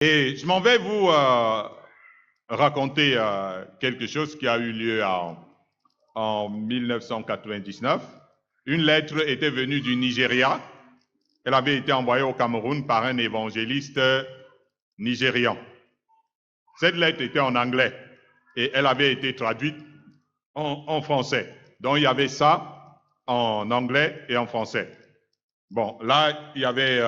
Et je m'en vais vous raconter quelque chose qui a eu lieu en 1999. Une lettre était venue du Nigeria. Elle avait été envoyée au Cameroun par un évangéliste nigérian. Cette lettre était en anglais et elle avait été traduite en français. Donc il y avait ça en anglais et en français. Bon, là, il y avait,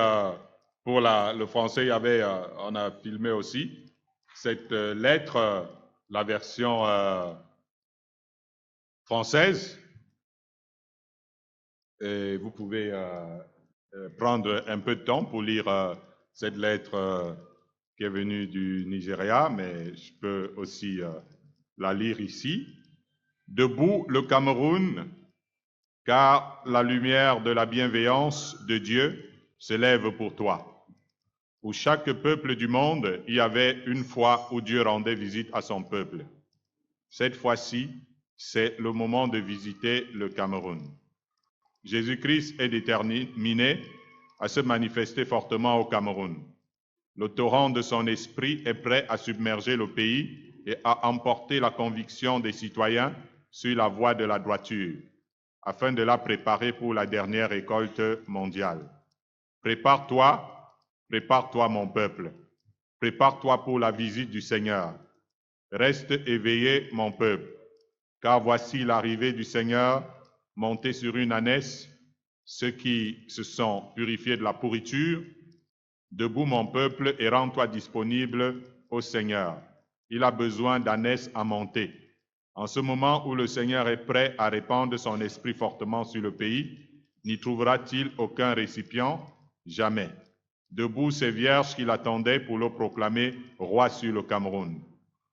pour le français, il y avait, on a filmé aussi cette lettre, la version française. Et vous pouvez prendre un peu de temps pour lire cette lettre qui est venue du Nigeria, mais je peux aussi la lire ici. Debout, le Cameroun, car la lumière de la bienveillance de Dieu s'élève pour toi. Où chaque peuple du monde y avait une fois où Dieu rendait visite à son peuple. Cette fois-ci, c'est le moment de visiter le Cameroun. Jésus-Christ est déterminé à se manifester fortement au Cameroun. Le torrent de son esprit est prêt à submerger le pays et à emporter la conviction des citoyens sur la voie de la droiture, afin de la préparer pour la dernière récolte mondiale. Prépare-toi, prépare-toi mon peuple. Prépare-toi pour la visite du Seigneur. Reste éveillé mon peuple, car voici l'arrivée du Seigneur monté sur une ânesse, ceux qui se sont purifiés de la pourriture. Debout mon peuple et rends-toi disponible au Seigneur. Il a besoin d'ânesses à monter. En ce moment où le Seigneur est prêt à répandre son esprit fortement sur le pays, n'y trouvera-t-il aucun récipient? Jamais. Debout ces vierges qui l'attendaient pour le proclamer roi sur le Cameroun.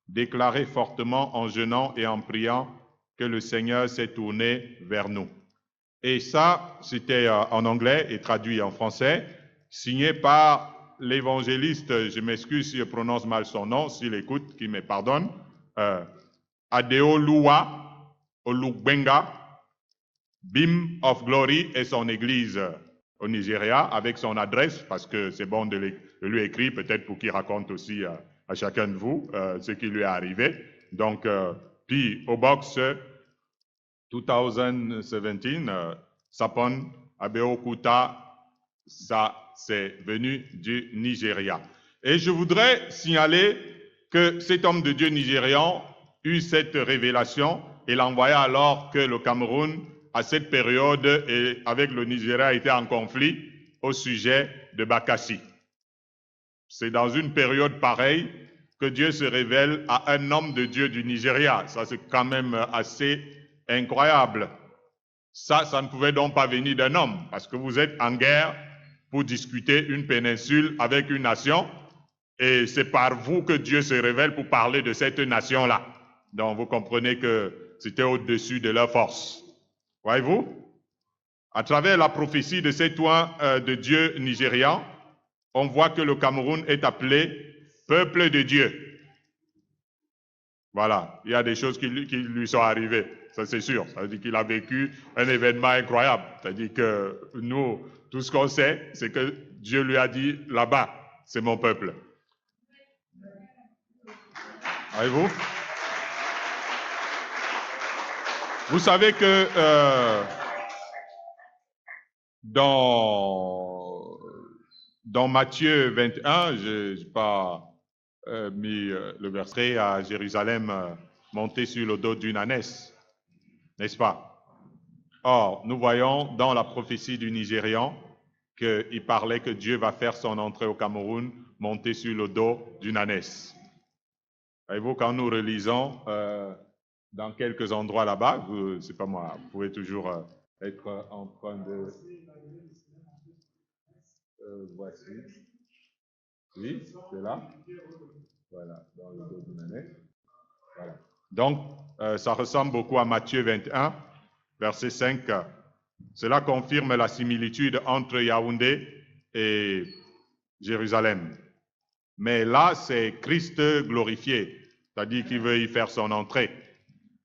Déclarez fortement en jeûnant et en priant que le Seigneur s'est tourné vers nous. Et ça, c'était en anglais et traduit en français, signé par l'évangéliste, je m'excuse si je prononce mal son nom, s'il écoute, qu'il me pardonne, Adeoluwa Olugbenga, Beam of Glory et son église au Nigeria, avec son adresse, parce que c'est bon de lui écrire, peut-être pour qu'il raconte aussi à chacun de vous ce qui lui est arrivé. Donc, puis au box 2017, Sapon Abeokuta, ça c'est venu du Nigeria. Et je voudrais signaler que cet homme de Dieu nigérian eut cette révélation et l'envoya alors que le Cameroun, à cette période, et avec le Nigeria, était en conflit au sujet de Bakassi. C'est dans une période pareille que Dieu se révèle à un homme de Dieu du Nigeria. Ça, c'est quand même assez incroyable. Ça ne pouvait donc pas venir d'un homme, parce que vous êtes en guerre pour discuter une péninsule avec une nation, et c'est par vous que Dieu se révèle pour parler de cette nation-là. Donc vous comprenez que c'était au-dessus de leur force. Voyez-vous? À travers la prophétie de cet oint de Dieu nigérian, on voit que le Cameroun est appelé peuple de Dieu. Voilà, il y a des choses qui lui sont arrivées, ça c'est sûr. Ça veut dire qu'il a vécu un événement incroyable. C'est-à-dire que nous, tout ce qu'on sait, c'est que Dieu lui a dit, là-bas, c'est mon peuple. Voyez-vous? Vous savez que dans Matthieu 21, je n'ai pas mis le verset à Jérusalem monté sur le dos d'une ânesse, n'est-ce pas? Or, nous voyons dans la prophétie du Nigérian qu'il parlait que Dieu va faire son entrée au Cameroun monté sur le dos d'une ânesse. Voyez-vous, quand nous relisons dans quelques endroits là-bas, c'est pas moi, vous pouvez toujours être en train de... voici. Oui, c'est là. Voilà, dans le dos d'une ânesse. Voilà. Donc, ça ressemble beaucoup à Matthieu 21, verset 5. Cela confirme la similitude entre Yaoundé et Jérusalem. Mais là, c'est Christ glorifié, c'est-à-dire qu'il veut y faire son entrée,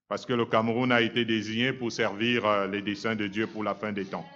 parce que le Cameroun a été désigné pour servir les desseins de Dieu pour la fin des temps.